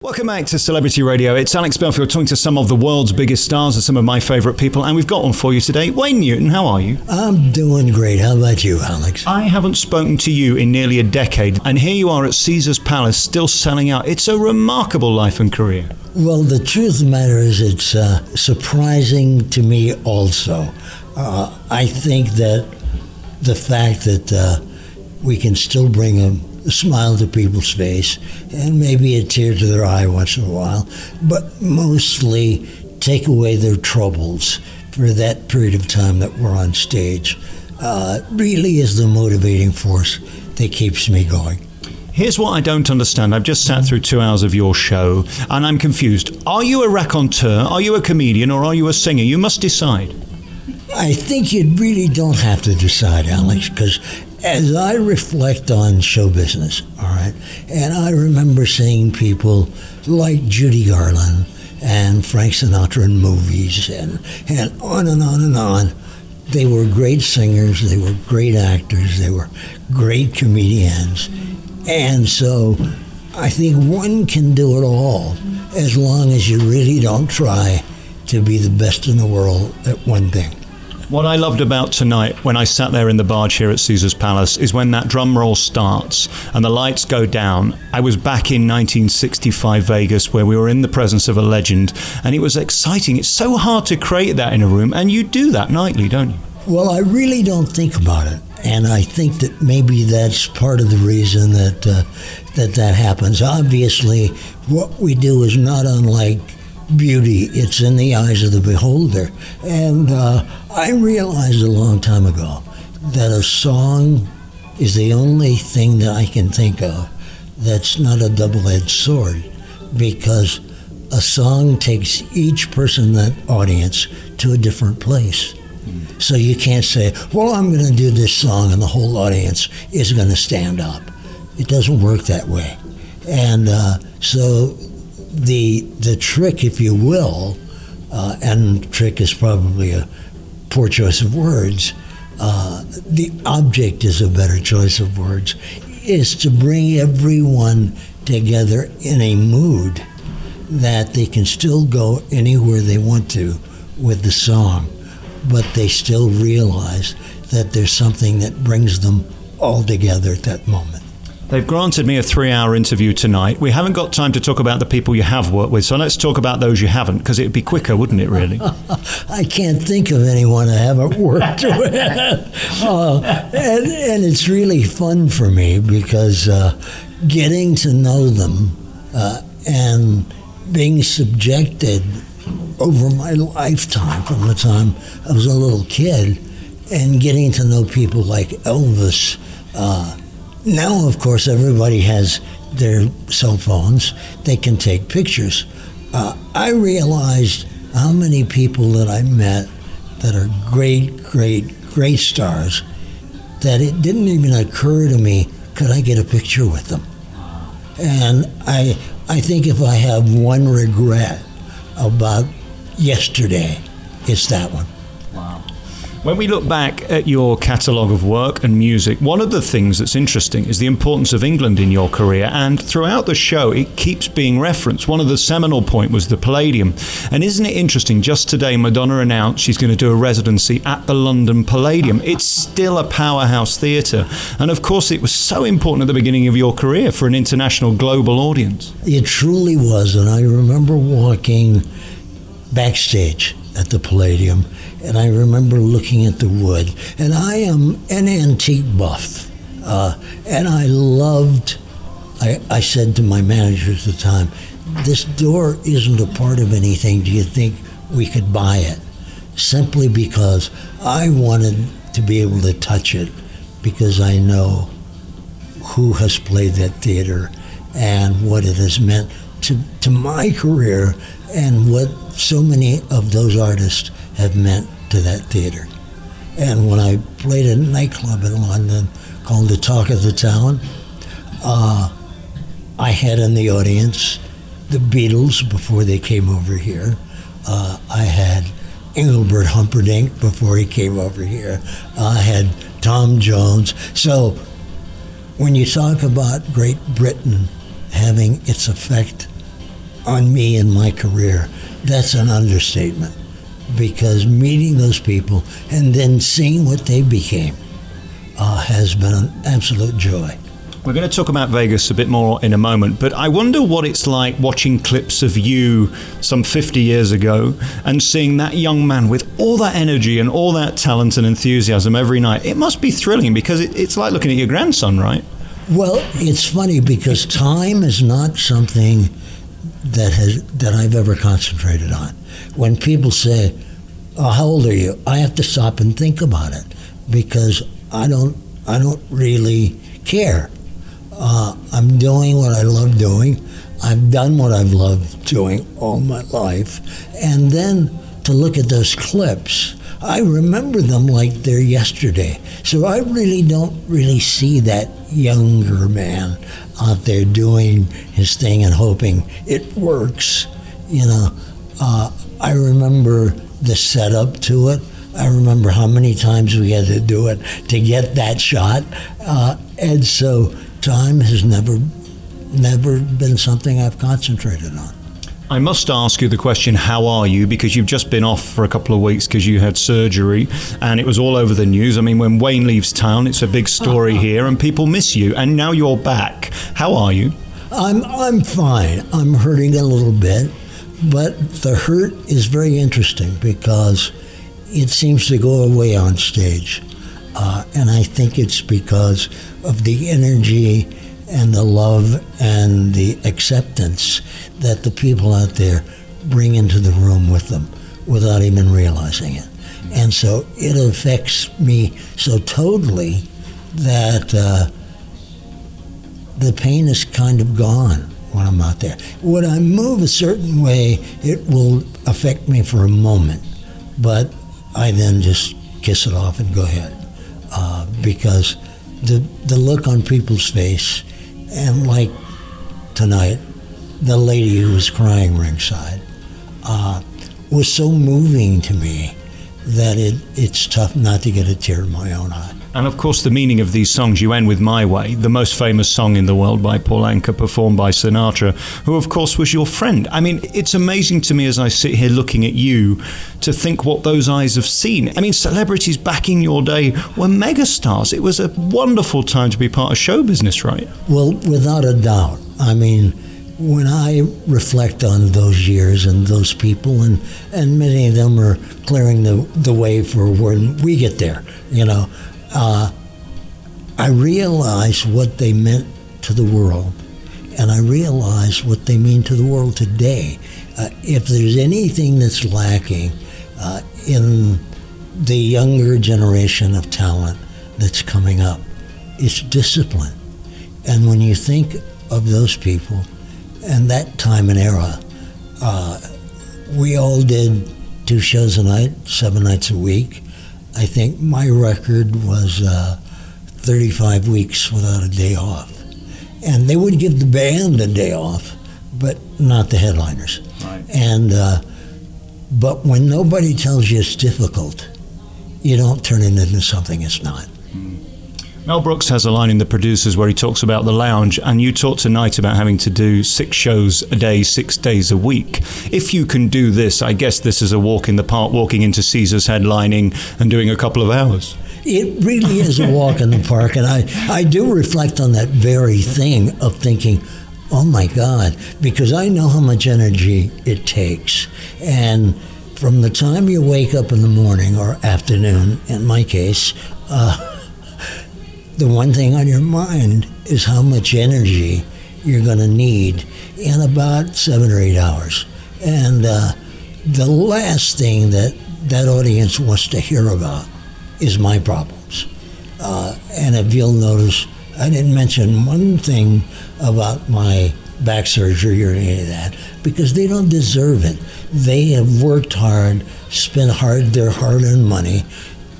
Welcome back to Celebrity Radio. It's Alex Belfield talking to some of the world's biggest stars and some of my favourite people, and we've got one for you today. Wayne Newton, how are you? I'm doing great. How about you, Alex? I haven't spoken to you in nearly a decade, and here you are at Caesar's Palace still selling out. It's a remarkable life and career. Well, the truth of the matter is it's surprising to me also. I think that the fact that we can still bring a smile to people's face and maybe a tear to their eye once in a while, but mostly take away their troubles for that period of time that we're on stage, really is the motivating force that keeps me going. Here's what I don't understand. I've just sat through 2 hours of your show and I'm confused. Are you a raconteur, are you a comedian, or are you a singer? You must decide. I think you really don't have to decide, Alex, because as I reflect on show business, all right, and I remember seeing people like Judy Garland and Frank Sinatra in movies and on and on and on. They were great singers, they were great actors, they were great comedians. And so I think one can do it all as long as you really don't try to be the best in the world at one thing. What I loved about tonight when I sat there in the barge here at Caesar's Palace is when that drum roll starts and the lights go down. I was back in 1965 Vegas where we were in the presence of a legend, and it was exciting. It's so hard to create that in a room, and you do that nightly, don't you? Well, I really don't think about it, and I think that maybe that's part of the reason that happens. Obviously, what we do is not unlike beauty. It's in the eyes of the beholder. And I realized a long time ago that a song is the only thing that I can think of that's not a double-edged sword, because a song takes each person in that audience to a different place. So you can't say, well, I'm going to do this song and the whole audience is going to stand up. It doesn't work that way. And so the trick, if you will, and trick is probably a poor choice of words, the object is a better choice of words, is to bring everyone together in a mood that they can still go anywhere they want to with the song, but they still realize that there's something that brings them all together at that moment. They've granted me a 3-hour interview tonight. We haven't got time to talk about the people you have worked with, so let's talk about those you haven't, because it would be quicker, wouldn't it, really? I can't think of anyone I haven't worked with. And it's really fun for me because getting to know them and being subjected over my lifetime from the time I was a little kid and getting to know people like Elvis. Now, of course, everybody has their cell phones. They can take pictures. I realized how many people that I met that are great stars that it didn't even occur to me, could I get a picture with them? And I think if I have one regret about yesterday, it's that one. Wow. When we look back at your catalogue of work and music, one of the things that's interesting is the importance of England in your career, and throughout the show it keeps being referenced. One of the seminal point was the Palladium, and isn't it interesting, just today Madonna announced she's going to do a residency at the London Palladium. It's still a powerhouse theatre, and of course it was so important at the beginning of your career for an international global audience. It truly was, and I remember walking backstage at the Palladium, and I remember looking at the wood, and I am an antique buff, and I loved, I said to my manager at the time, this door isn't a part of anything, do you think we could buy it? Simply because I wanted to be able to touch it, because I know who has played that theater and what it has meant to my career and what so many of those artists have meant to that theater. And when I played a nightclub in London called the Talk of the Town, I had in the audience the Beatles before they came over here. I had Engelbert Humperdinck before he came over here. I had Tom Jones. So when you talk about Great Britain having its effect on me in my career, that's an understatement. Because meeting those people and then seeing what they became has been an absolute joy. We're going to talk about Vegas a bit more in a moment, but I wonder what it's like watching clips of you some 50 years ago and seeing that young man with all that energy and all that talent and enthusiasm every night. It must be thrilling because it's like looking at your grandson, right? Well, it's funny because time is not something that I've ever concentrated on. When people say, "Oh, how old are you?" I have to stop and think about it because I don't really care. I'm doing what I love doing. I've done what I've loved doing all my life. And then to look at those clips, I remember them like they're yesterday. So I really don't see that younger man out there doing his thing and hoping it works. I remember the setup to it. I remember how many times we had to do it to get that shot. And so time has never been something I've concentrated on. I must ask you the question, how are you? Because you've just been off for a couple of weeks because you had surgery and it was all over the news. I mean, when Wayne leaves town, it's a big story here and people miss you. And now you're back. How are you? I'm fine. I'm hurting a little bit, but the hurt is very interesting because it seems to go away on stage. And I think it's because of the energy and the love and the acceptance that the people out there bring into the room with them without even realizing it. And so it affects me so totally that the pain is kind of gone when I'm out there. When I move a certain way, it will affect me for a moment, but I then just kiss it off and go ahead. Because the look on people's face, and like tonight, the lady who was crying ringside, was so moving to me that it's tough not to get a tear in my own eye. And of course the meaning of these songs, you end with My Way, the most famous song in the world by Paul Anka, performed by Sinatra, who of course was your friend. I mean, it's amazing to me as I sit here looking at you to think what those eyes have seen. I mean, celebrities back in your day were megastars. It was a wonderful time to be part of show business, right? Well, without a doubt. I mean, when I reflect on those years and those people, and many of them are clearing the way for when we get there, I realize what they meant to the world, and I realize what they mean to the world today. If there's anything that's lacking in the younger generation of talent that's coming up, it's discipline. And when you think of those people and that time and era, we all did 2 shows a night, 7 nights a week. I think my record was 35 weeks without a day off. And they would give the band a day off, but not the headliners. Right. And but when nobody tells you it's difficult, you don't turn it into something it's not. Mel Brooks has a line in The Producers where he talks about the lounge, and you talked tonight about having to do 6 shows a day, 6 days a week. If you can do this, I guess this is a walk in the park, walking into Caesars headlining and doing a couple of hours. It really is a walk in the park, and I do reflect on that very thing of thinking, oh my God, because I know how much energy it takes. And from the time you wake up in the morning or afternoon, in my case, the one thing on your mind is how much energy you're going to need in about 7 or 8 hours. And the last thing that audience wants to hear about is my problems. And if you'll notice, I didn't mention one thing about my back surgery or any of that, because they don't deserve it. They have worked hard, spent their hard-earned money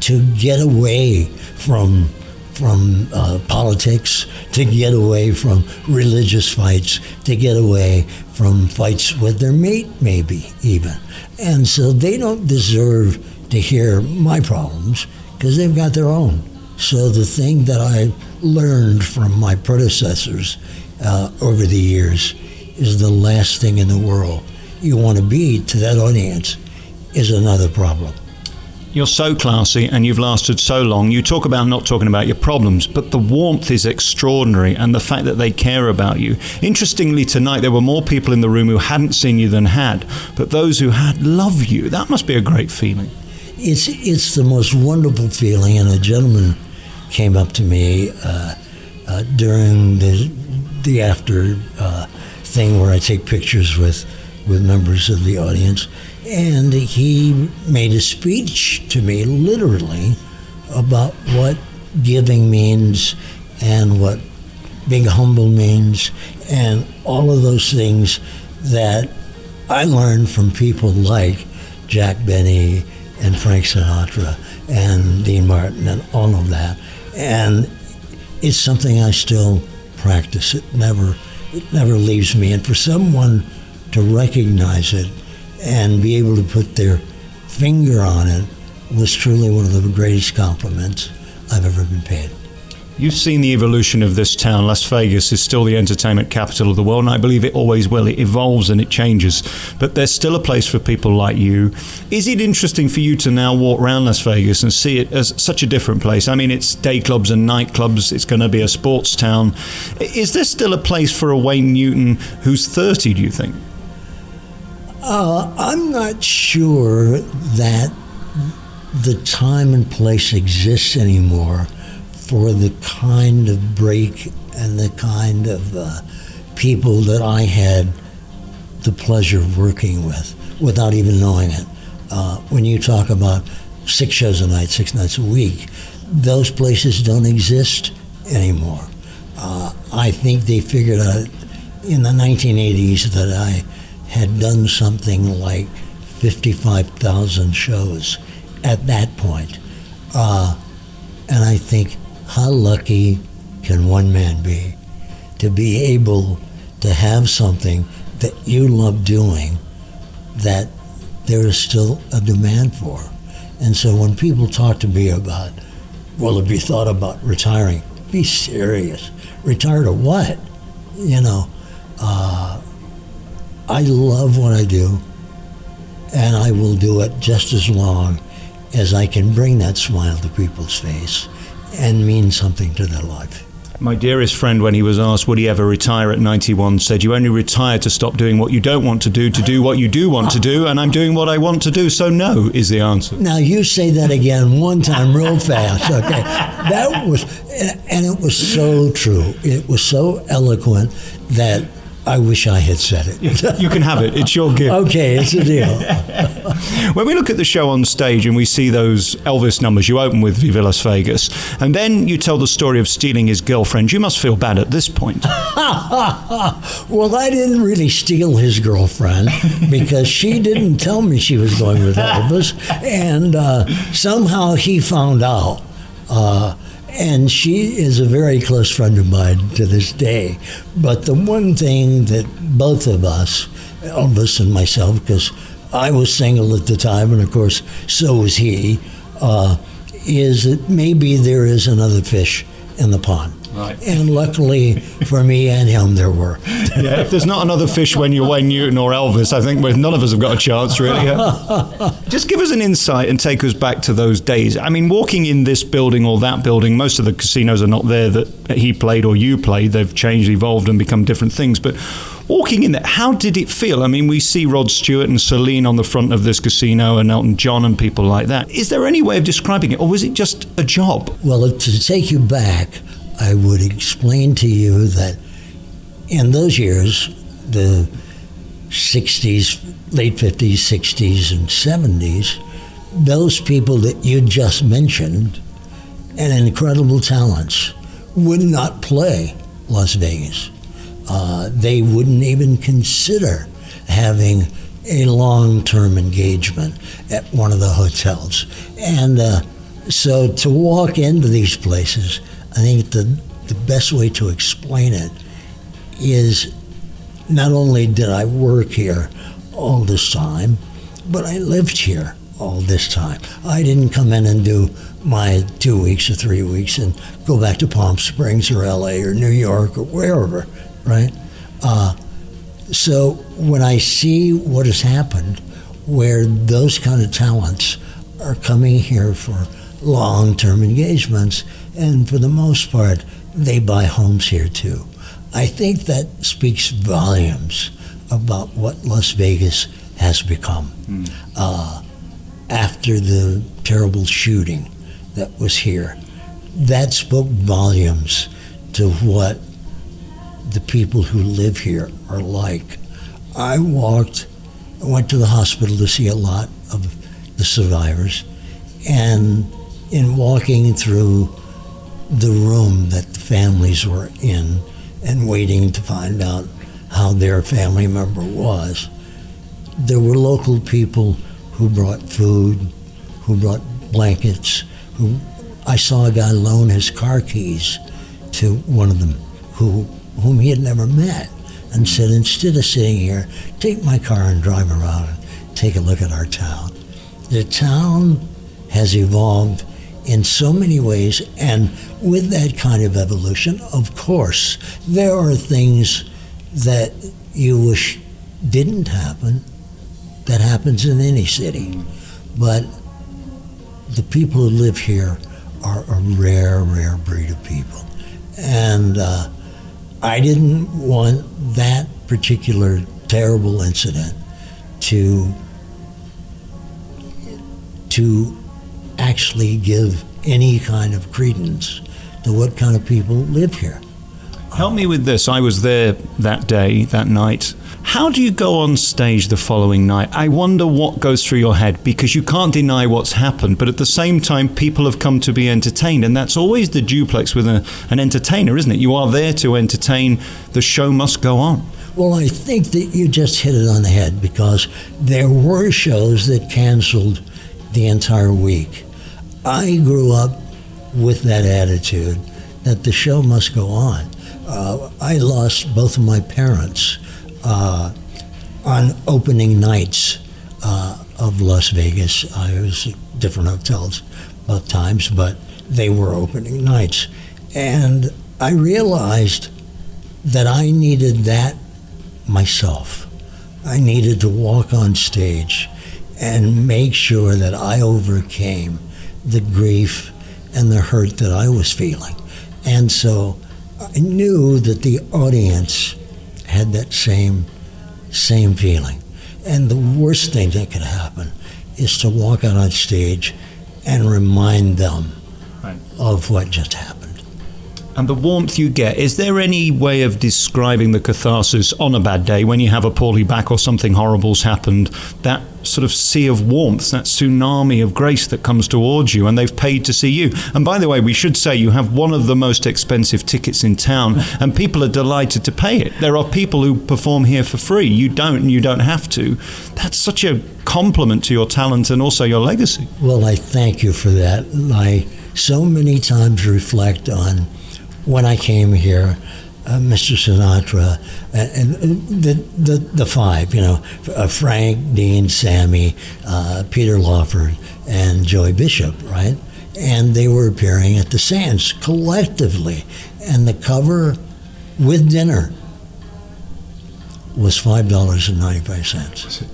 to get away from politics, to get away from religious fights, to get away from fights with their mate, maybe even. And so they don't deserve to hear my problems because they've got their own. So the thing that I learned from my predecessors over the years is the last thing in the world you want to be to that audience is another problem. You're so classy and you've lasted so long. You talk about not talking about your problems, but the warmth is extraordinary and the fact that they care about you. Interestingly, tonight there were more people in the room who hadn't seen you than had, but those who had love you. That must be a great feeling. It's the most wonderful feeling, and a gentleman came up to me during the after thing where I take pictures with members of the audience, and he made a speech to me, literally, about what giving means and what being humble means, and all of those things that I learned from people like Jack Benny and Frank Sinatra and Dean Martin and all of that. And it's something I still practice. It never leaves me. And for someone to recognize it and be able to put their finger on it was truly one of the greatest compliments I've ever been paid. You've seen the evolution of this town. Las Vegas is still the entertainment capital of the world, and I believe it always will. It evolves and it changes, but there's still a place for people like you. Is it interesting for you to now walk around Las Vegas and see it as such a different place? I mean, it's day clubs and nightclubs. It's going to be a sports town. Is there still a place for a Wayne Newton who's 30, do you think? I'm not sure that the time and place exists anymore for the kind of break and the kind of people that I had the pleasure of working with without even knowing it. When you talk about 6 shows a night, 6 nights a week, those places don't exist anymore. I think they figured out in the 1980s that I had done something like 55,000 shows at that point. And I think, how lucky can one man be to be able to have something that you love doing that there is still a demand for? And so when people talk to me about, well, have you thought about retiring? Be serious. Retire to what? You know, I love what I do, and I will do it just as long as I can bring that smile to people's face and mean something to their life. My dearest friend, when he was asked would he ever retire at 91, said, you only retire to stop doing what you don't want to do what you do want to do, and I'm doing what I want to do, so no is the answer. Now you say that again one time real fast, okay? That was, and it was so true. It was so eloquent that I wish I had said it. You can have it. It's your gift. Okay, it's a deal. When we look at the show on stage and we see those Elvis numbers, you open with Viva Las Vegas, and then you tell the story of stealing his girlfriend. You must feel bad at this point. Well, I didn't really steal his girlfriend because she didn't tell me she was going with Elvis, and somehow he found out. And she is a very close friend of mine to this day. But the one thing that both of us, Elvis and myself, because I was single at the time, and of course so was he, is that maybe there is another fish in the pond. Right. And luckily for me and him, there were. Yeah, if there's not another fish when you're Wayne Newton or Elvis, I think none of us have got a chance, really. Just give us an insight and take us back to those days. I mean, walking in this building or that building, most of the casinos are not there that he played or you played. They've changed, evolved, and become different things. But walking in there, how did it feel? I mean, we see Rod Stewart and Celine on the front of this casino and Elton John and people like that. Is there any way of describing it, or was it just a job? Well, to take you back, I would explain to you that in those years, the 60s, late 50s, 60s, and 70s, those people that you just mentioned and incredible talents would not play Las Vegas. They wouldn't even consider having a long-term engagement at one of the hotels. And so to walk into these places, I think the best way to explain it is not only did I work here all this time, but I lived here all this time. I didn't come in and do my 2 weeks or 3 weeks and go back to Palm Springs or LA or New York or wherever, right? So when I see what has happened, where those kind of talents are coming here for long-term engagements, and for the most part, they buy homes here too. I think that speaks volumes about what Las Vegas has become. After the terrible shooting that was here, that spoke volumes to what the people who live here are like. I went to the hospital to see a lot of the survivors, and in walking through the room that the families were in and waiting to find out how their family member was, there were local people who brought food, who brought blankets. I saw a guy loan his car keys to one of them whom he had never met, and said, instead of sitting here, take my car and drive around and take a look at our town. The town has evolved in so many ways, and with that kind of evolution, of course, there are things that you wish didn't happen that happens in any city. But the people who live here are a rare, rare breed of people. And I didn't want that particular terrible incident to actually give any kind of credence to what kind of people live here. Help me with this. I was there that day, that night. How do you go on stage the following night? I wonder what goes through your head, because you can't deny what's happened, but at the same time, people have come to be entertained, and that's always the duplex with an entertainer, isn't it? You are there to entertain. The show must go on. Well, I think that you just hit it on the head, because there were shows that canceled the entire week. I grew up with that attitude that the show must go on. I lost both of my parents on opening nights of Las Vegas. I was at different hotels both times, but they were opening nights. And I realized that I needed that myself. I needed to walk on stage and make sure that I overcame the grief and the hurt that I was feeling. And so I knew that the audience had that same feeling. And the worst thing that could happen is to walk out on stage and remind them of what just happened. And the warmth you get, is there any way of describing the catharsis on a bad day when you have a poorly back or something horrible's happened, that sort of sea of warmth, that tsunami of grace that comes towards you, and they've paid to see you? And by the way, we should say you have one of the most expensive tickets in town, and people are delighted to pay it. There are people who perform here for free. You don't, and you don't have to. That's such a compliment to your talent and also your legacy. Well, I thank you for that. I so many times reflect on when I came here, Mr. Sinatra, and the five, Frank, Dean, Sammy, Peter Lawford, and Joey Bishop, right? And they were appearing at the Sands collectively. And the cover with dinner was $5.95.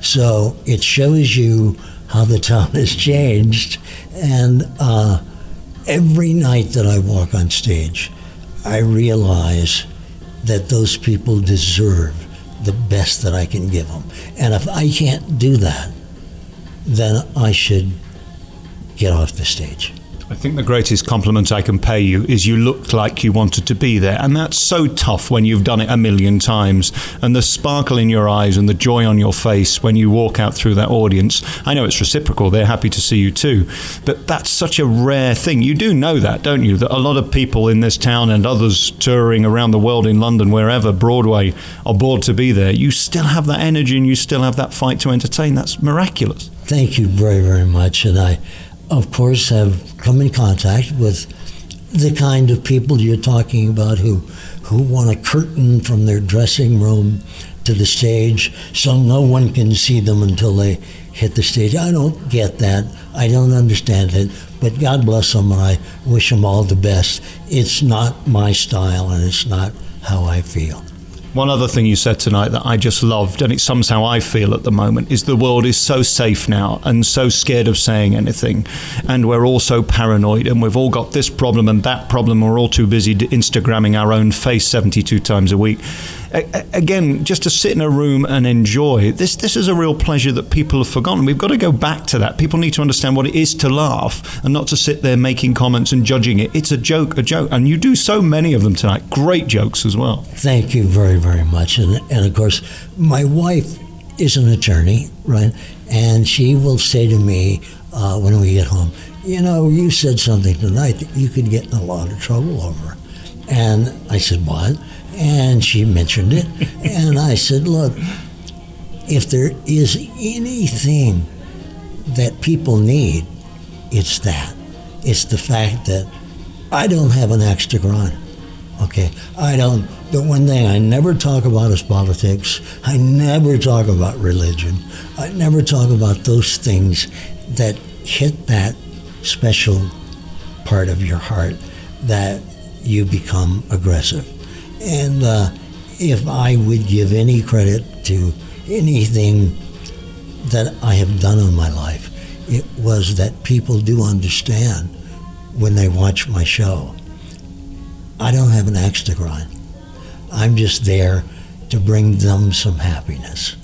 So it shows you how the town has changed. And every night that I walk on stage, I realize that those people deserve the best that I can give them. And if I can't do that, then I should get off the stage. I think the greatest compliment I can pay you is you looked like you wanted to be there, and that's so tough when you've done it a million times. And the sparkle in your eyes and the joy on your face when you walk out through that audience, I know it's reciprocal, they're happy to see you too, but that's such a rare thing. You do know that, don't you, that a lot of people in this town and others touring around the world, in London, wherever, Broadway, are bored to be there. You still have that energy and you still have that fight to entertain. That's miraculous. Thank you very, very much. And I, of course, have come in contact with the kind of people you're talking about who want a curtain from their dressing room to the stage so no one can see them until they hit the stage. I don't get that. I don't understand it. But God bless them, and I wish them all the best. It's not my style, and it's not how I feel. One other thing you said tonight that I just loved, and it's somehow I feel at the moment, is the world is so safe now and so scared of saying anything. And we're all so paranoid, and we've all got this problem and that problem. We're all too busy Instagramming our own face 72 times a week. Again, just to sit in a room and enjoy, this is a real pleasure that people have forgotten. We've got to go back to that. People need to understand what it is to laugh and not to sit there making comments and judging it. It's a joke. And you do so many of them tonight. Great jokes as well. Thank you very, very much. And of course, my wife is an attorney, right? And she will say to me when we get home, you said something tonight that you could get in a lot of trouble over. And I said, what? And she mentioned it. And I said, look, if there is anything that people need, it's that. It's the fact that I don't have an axe to grind. Okay? The one thing I never talk about is politics. I never talk about religion. I never talk about those things that hit that special part of your heart that you become aggressive. And if I would give any credit to anything that I have done in my life, it was that people do understand when they watch my show. I don't have an axe to grind. I'm just there to bring them some happiness.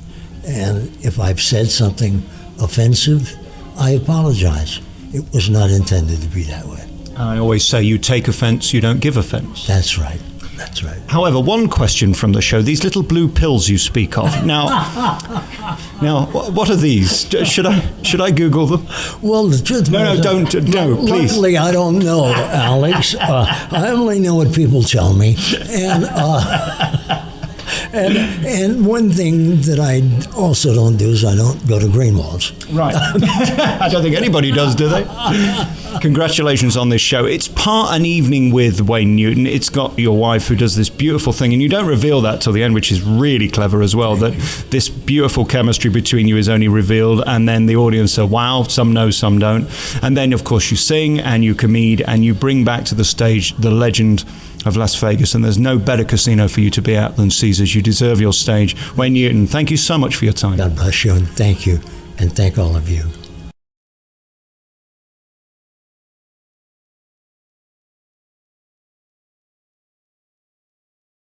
And if I've said something offensive, I apologize. It was not intended to be that way. I always say you take offense, you don't give offense. That's right. That's right. However, one question from the show, these little blue pills you speak of. Now, what are these? Should I Google them? Well, the truth No, please. Luckily, I don't know, Alex. I only know what people tell me. And one thing that I also don't do is I don't go to Greenwald's. Right. I don't think anybody does, do they? Congratulations on this show. It's part An Evening with Wayne Newton. It's got your wife who does this beautiful thing, and you don't reveal that till the end, which is really clever as well, that this beautiful chemistry between you is only revealed, and then the audience are, wow, some know, some don't. And then, of course, you sing and you comede and you bring back to the stage the legend of Las Vegas, and there's no better casino for you to be at than Caesars. You deserve your stage. Wayne Newton, thank you so much for your time. God bless you, and thank you, and thank all of you.